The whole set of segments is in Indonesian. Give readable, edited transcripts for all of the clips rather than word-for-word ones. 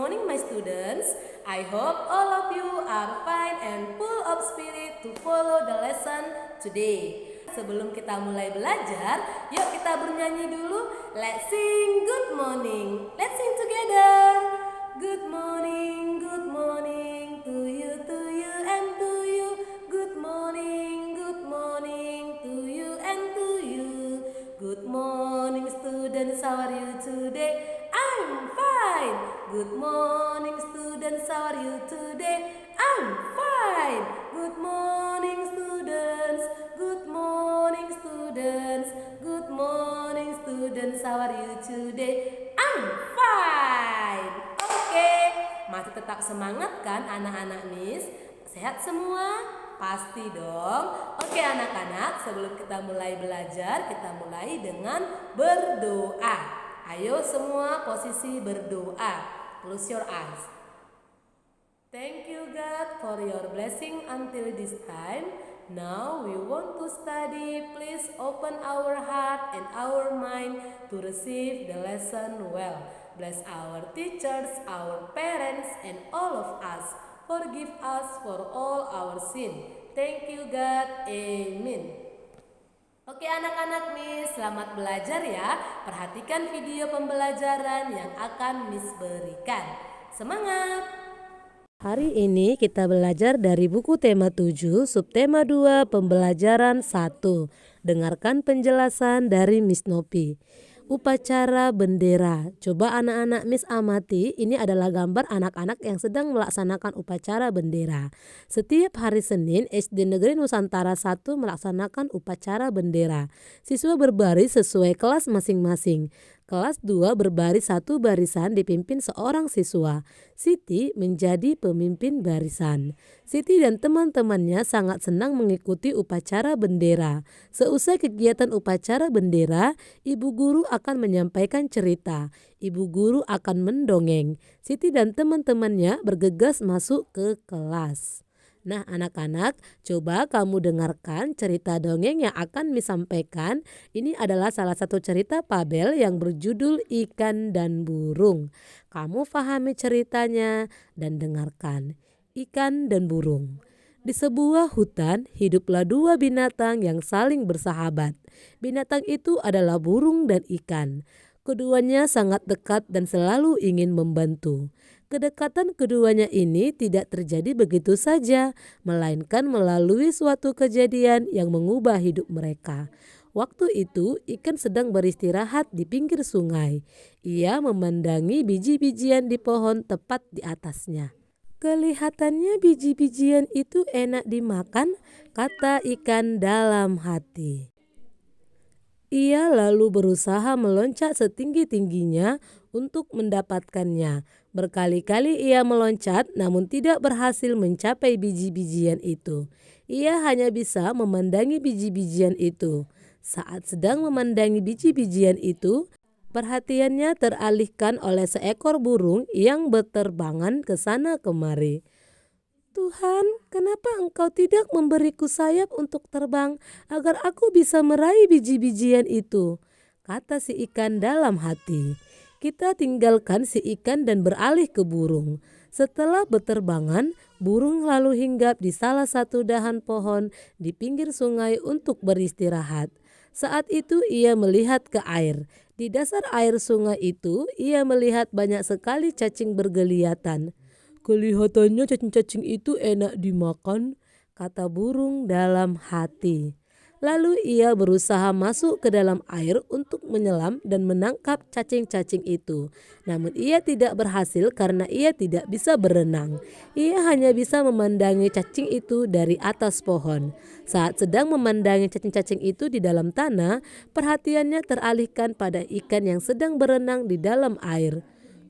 morning my students. I hope all of you are fine and full of spirit to follow the lesson today. Sebelum kita mulai belajar, yuk kita bernyanyi dulu. Let's sing good morning. Let's sing together. Good morning to you and to you. Good morning to you and to you. Good morning students, how are you today? I'm fine. Good morning students, how are you today? I'm fine. Good morning students. Good morning students. Good morning students, how are you today? I'm fine. Oke, masih tetap semangat kan anak-anak Miss? Sehat semua? Pasti dong. Oke anak-anak, sebelum kita mulai belajar, kita mulai dengan berdoa. Ayo semua posisi berdoa. Close your eyes. Thank you God for your blessing until this time. Now we want to study. Please open our heart and our mind to receive the lesson well. Bless our teachers, our parents, and all of us. Forgive us for all our sin. Thank you God. Amen. Oke anak-anak Miss, selamat belajar ya. Perhatikan video pembelajaran yang akan Miss berikan. Semangat! Hari ini kita belajar dari buku tema 7, subtema 2, pembelajaran 1. Dengarkan penjelasan dari Miss Nopi. Upacara bendera. Coba anak-anak Miss amati, ini adalah gambar anak-anak yang sedang melaksanakan upacara bendera. Setiap hari Senin, SD Negeri Nusantara 1 melaksanakan upacara bendera. Siswa berbaris sesuai kelas masing-masing. Kelas 2 berbaris satu barisan dipimpin seorang siswa. Siti menjadi pemimpin barisan. Siti dan teman-temannya sangat senang mengikuti upacara bendera. Seusai kegiatan upacara bendera, ibu guru akan menyampaikan cerita. Ibu guru akan mendongeng. Siti dan teman-temannya bergegas masuk ke kelas. Nah anak-anak, coba kamu dengarkan cerita dongeng yang akan disampaikan. Ini adalah salah satu cerita Fabel yang berjudul Ikan dan Burung. Kamu pahami ceritanya dan dengarkan. Ikan dan burung. Di sebuah hutan hiduplah dua binatang yang saling bersahabat. Binatang itu adalah burung dan ikan. Keduanya sangat dekat dan selalu ingin membantu. Kedekatan keduanya ini tidak terjadi begitu saja, melainkan melalui suatu kejadian yang mengubah hidup mereka. Waktu itu ikan sedang beristirahat di pinggir sungai. Ia memandangi biji-bijian di pohon tepat di atasnya. Kelihatannya biji-bijian itu enak dimakan, kata ikan dalam hati. Ia lalu berusaha meloncat setinggi-tingginya untuk mendapatkannya. Berkali-kali ia meloncat namun tidak berhasil mencapai biji-bijian itu. Ia hanya bisa memandangi biji-bijian itu. Saat sedang memandangi biji-bijian itu, perhatiannya teralihkan oleh seekor burung yang berterbangan ke sana kemari. Tuhan, kenapa Engkau tidak memberiku sayap untuk terbang agar aku bisa meraih biji-bijian itu? Kata si ikan dalam hati. Kita tinggalkan si ikan dan beralih ke burung. Setelah berterbangan, burung lalu hinggap di salah satu dahan pohon di pinggir sungai untuk beristirahat. Saat itu ia melihat ke air. Di dasar air sungai itu, ia melihat banyak sekali cacing bergeliatan. Kelihatannya cacing-cacing itu enak dimakan, kata burung dalam hati. Lalu ia berusaha masuk ke dalam air untuk menyelam dan menangkap cacing-cacing itu. Namun ia tidak berhasil karena ia tidak bisa berenang. Ia hanya bisa memandangi cacing itu dari atas pohon. Saat sedang memandangi cacing-cacing itu di dalam tanah, perhatiannya teralihkan pada ikan yang sedang berenang di dalam air.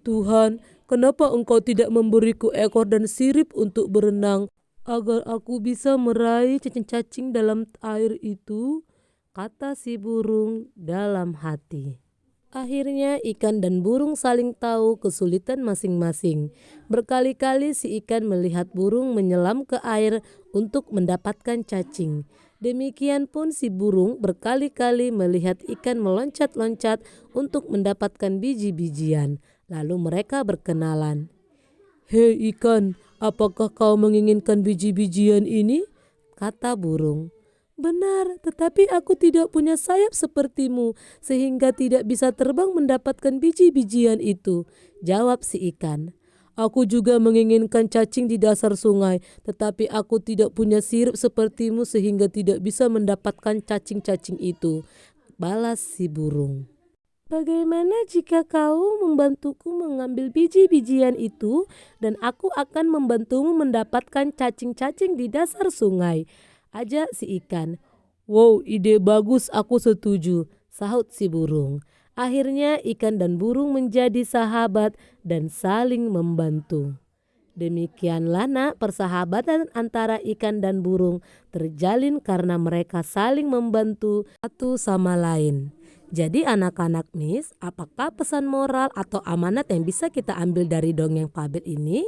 Tuhan, kenapa Engkau tidak memberiku ekor dan sirip untuk berenang agar aku bisa meraih cacing-cacing dalam air itu? Kata si burung dalam hati. Akhirnya ikan dan burung saling tahu kesulitan masing-masing. Berkali-kali si ikan melihat burung menyelam ke air untuk mendapatkan cacing. Demikian pun si burung berkali-kali melihat ikan meloncat-loncat untuk mendapatkan biji-bijian. Lalu mereka berkenalan. Hei ikan, apakah kau menginginkan biji-bijian ini? Kata burung. Benar, tetapi aku tidak punya sayap sepertimu, sehingga tidak bisa terbang mendapatkan biji-bijian itu. Jawab si ikan. Aku juga menginginkan cacing di dasar sungai, tetapi aku tidak punya sirip sepertimu sehingga tidak bisa mendapatkan cacing-cacing itu. Balas si burung. Bagaimana jika kau membantuku mengambil biji-bijian itu dan aku akan membantumu mendapatkan cacing-cacing di dasar sungai? Ajak si ikan. Wow, ide bagus, aku setuju, sahut si burung. Akhirnya ikan dan burung menjadi sahabat dan saling membantu. Demikianlah nak persahabatan antara ikan dan burung terjalin karena mereka saling membantu satu sama lain. Jadi anak-anak Miss, apakah pesan moral atau amanat yang bisa kita ambil dari dongeng fabel ini?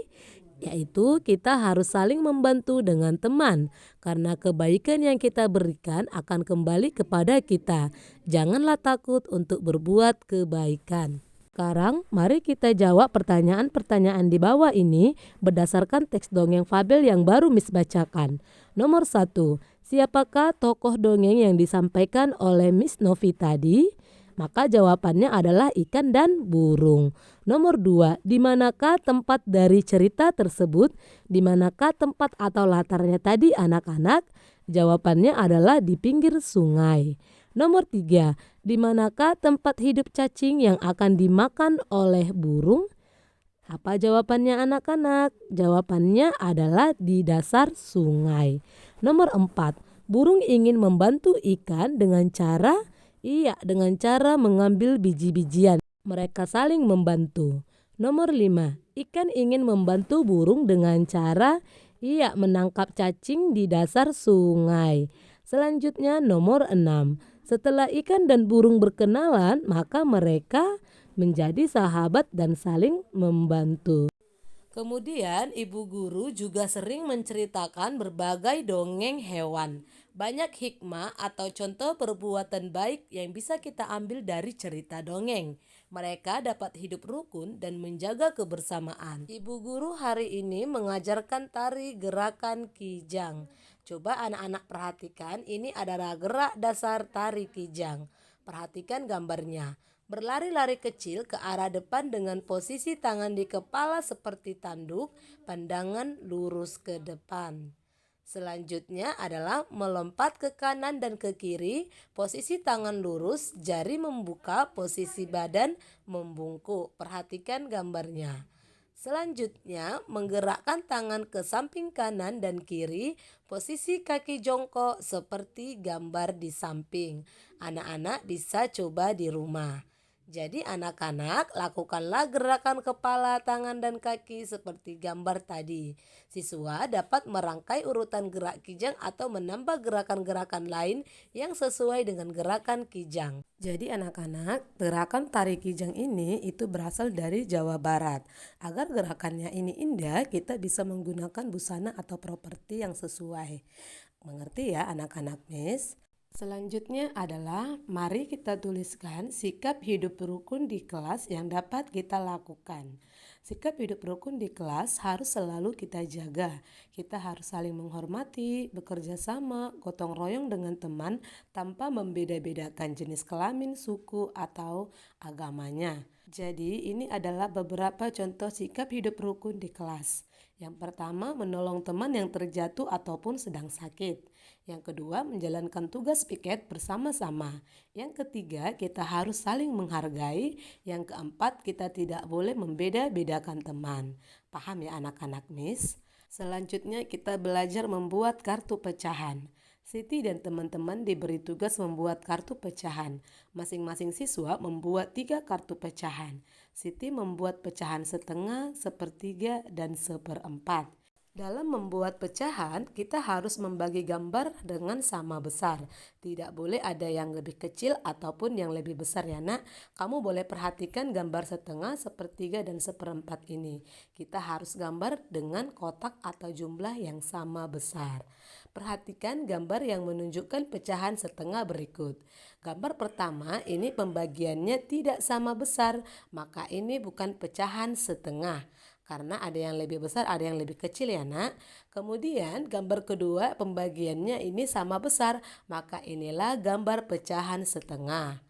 Yaitu kita harus saling membantu dengan teman karena kebaikan yang kita berikan akan kembali kepada kita. Janganlah takut untuk berbuat kebaikan. Sekarang mari kita jawab pertanyaan-pertanyaan di bawah ini berdasarkan teks dongeng fabel yang baru Miss bacakan. Nomor 1, siapakah tokoh dongeng yang disampaikan oleh Miss Novi tadi? Maka jawabannya adalah ikan dan burung. Nomor 2, di manakah tempat dari cerita tersebut? Di manakah tempat atau latarnya tadi anak-anak? Jawabannya adalah di pinggir sungai. Nomor 3, di manakah tempat hidup cacing yang akan dimakan oleh burung? Apa jawabannya anak-anak? Jawabannya adalah di dasar sungai. Nomor 4, burung ingin membantu ikan dengan cara? Iya, dengan cara mengambil biji-bijian. Mereka saling membantu. Nomor 5, ikan ingin membantu burung dengan cara? Iya, menangkap cacing di dasar sungai. Selanjutnya nomor 6, setelah ikan dan burung berkenalan, maka mereka menjadi sahabat dan saling membantu. Kemudian ibu guru juga sering menceritakan berbagai dongeng hewan. Banyak hikmah atau contoh perbuatan baik yang bisa kita ambil dari cerita dongeng. Mereka dapat hidup rukun dan menjaga kebersamaan. Ibu guru hari ini mengajarkan tari gerakan kijang. Coba anak-anak perhatikan, ini adalah gerak dasar tari kijang. Perhatikan gambarnya. Berlari-lari kecil ke arah depan dengan posisi tangan di kepala seperti tanduk, pandangan lurus ke depan. Selanjutnya adalah melompat ke kanan dan ke kiri, posisi tangan lurus, jari membuka, posisi badan membungkuk. Perhatikan gambarnya. Selanjutnya, menggerakkan tangan ke samping kanan dan kiri, posisi kaki jongkok seperti gambar di samping. Anak-anak bisa coba di rumah. Jadi anak-anak lakukanlah gerakan kepala, tangan, dan kaki seperti gambar tadi. Siswa dapat merangkai urutan gerak kijang atau menambah gerakan-gerakan lain yang sesuai dengan gerakan kijang. Jadi anak-anak, gerakan tari kijang ini itu berasal dari Jawa Barat. Agar gerakannya ini indah, kita bisa menggunakan busana atau properti yang sesuai. Mengerti ya anak-anak Miss? Selanjutnya adalah mari kita tuliskan sikap hidup rukun di kelas yang dapat kita lakukan. Sikap hidup rukun di kelas harus selalu kita jaga. Kita harus saling menghormati, bekerja sama, gotong royong dengan teman tanpa membeda-bedakan jenis kelamin, suku, atau agamanya. Jadi ini adalah beberapa contoh sikap hidup rukun di kelas. Yang pertama, menolong teman yang terjatuh ataupun sedang sakit. Yang kedua, menjalankan tugas piket bersama-sama. Yang ketiga, kita harus saling menghargai. Yang keempat, kita tidak boleh membeda-bedakan teman. Paham ya anak-anak Miss? Selanjutnya kita belajar membuat kartu pecahan. Siti dan teman-teman diberi tugas membuat kartu pecahan. Masing-masing siswa membuat 3 kartu pecahan. Siti membuat pecahan setengah, sepertiga, dan seperempat. Dalam membuat pecahan, kita harus membagi gambar dengan sama besar. Tidak boleh ada yang lebih kecil ataupun yang lebih besar ya nak. Kamu boleh perhatikan gambar setengah, sepertiga, dan seperempat ini. Kita harus gambar dengan kotak atau jumlah yang sama besar. Perhatikan gambar yang menunjukkan pecahan setengah berikut. Gambar pertama ini pembagiannya tidak sama besar, maka ini bukan pecahan setengah. karena ada yang lebih besar, ada yang lebih kecil ya nak. Kemudian gambar kedua pembagiannya ini sama besar, maka inilah gambar pecahan setengah.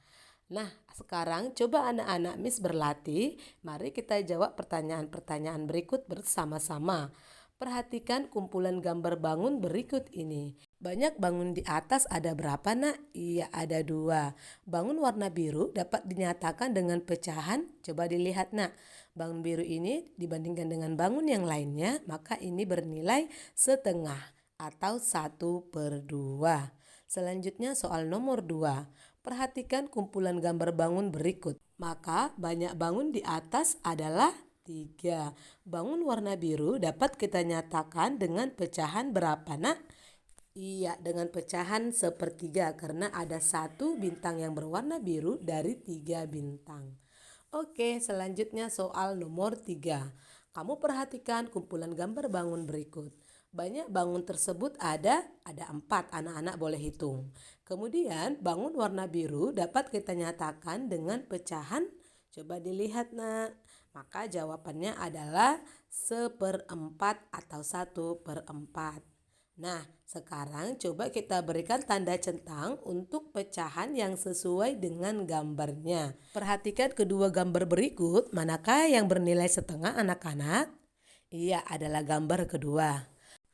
Nah, sekarang coba anak-anak Miss berlatih. Mari kita jawab pertanyaan-pertanyaan berikut bersama-sama. Perhatikan kumpulan gambar bangun berikut ini. Banyak bangun di atas ada berapa nak? Iya ada 2. Bangun warna biru dapat dinyatakan dengan pecahan. Coba dilihat nak. Bangun biru ini dibandingkan dengan bangun yang lainnya, maka ini bernilai setengah atau 1/2. Selanjutnya soal nomor 2. Perhatikan kumpulan gambar bangun berikut. Maka banyak bangun di atas adalah 3. Bangun warna biru dapat kita nyatakan dengan pecahan berapa nak? Iya, dengan pecahan 1/3 karena ada 1 bintang yang berwarna biru dari 3 bintang. Oke, selanjutnya soal nomor 3. Kamu perhatikan kumpulan gambar bangun berikut. Banyak bangun tersebut ada 4, anak-anak boleh hitung. Kemudian bangun warna biru dapat kita nyatakan dengan pecahan. Coba dilihat nak. Maka jawabannya adalah 1/4 atau 1/4. Nah, sekarang coba kita berikan tanda centang untuk pecahan yang sesuai dengan gambarnya. Perhatikan kedua gambar berikut, manakah yang bernilai setengah anak-anak? Iya, adalah gambar kedua.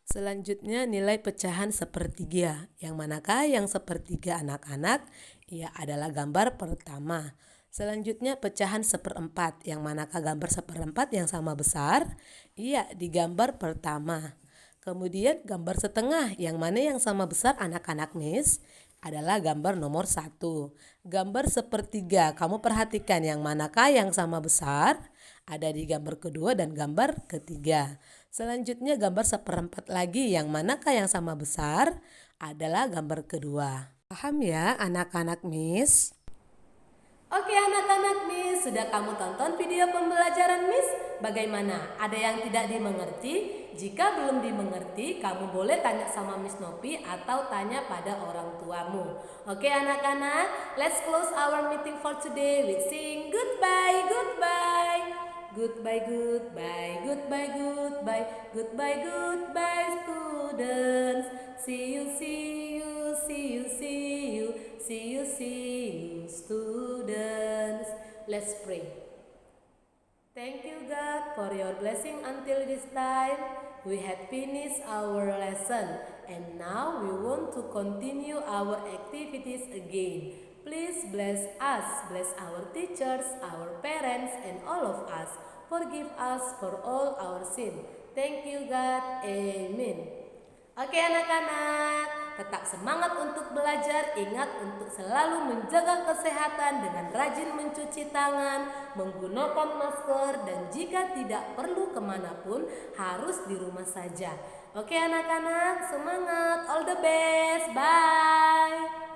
Selanjutnya nilai pecahan 1/3. Yang manakah yang 1/3 anak-anak? Iya, adalah gambar pertama. Selanjutnya pecahan 1/4. Yang manakah gambar 1/4 yang sama besar? Iya, di gambar pertama. Kemudian gambar setengah, yang mana yang sama besar anak-anak Miss? Adalah gambar nomor 1. Gambar 1/3, kamu perhatikan yang manakah yang sama besar? Ada di gambar kedua dan gambar ketiga. Selanjutnya gambar 1/4 lagi, yang manakah yang sama besar? Adalah gambar kedua. Paham ya anak-anak Miss? Oke anak-anak Miss, sudah kamu tonton video pembelajaran Miss? Bagaimana? Ada yang tidak dimengerti? Jika belum dimengerti, kamu boleh tanya sama Miss Nopi atau tanya pada orang tuamu. Oke anak-anak, let's close our meeting for today with saying goodbye, goodbye. Goodbye, goodbye, goodbye, goodbye, goodbye, goodbye students. See you, see you, see you, see you, see you, see you students. Let's pray. Thank you God for your blessing until this time. We had finished our lesson and now we want to continue our activities again. Please bless us, bless our teachers, our parents and all of us. Forgive us for all our sin. Thank you God. Amen. Oke anak-anak, tetap semangat untuk belajar. Ingat untuk selalu menjaga kesehatan dengan rajin mencuci tangan, menggunakan masker, dan jika tidak perlu kemanapun harus di rumah saja. Oke anak-anak, semangat, all the best, bye.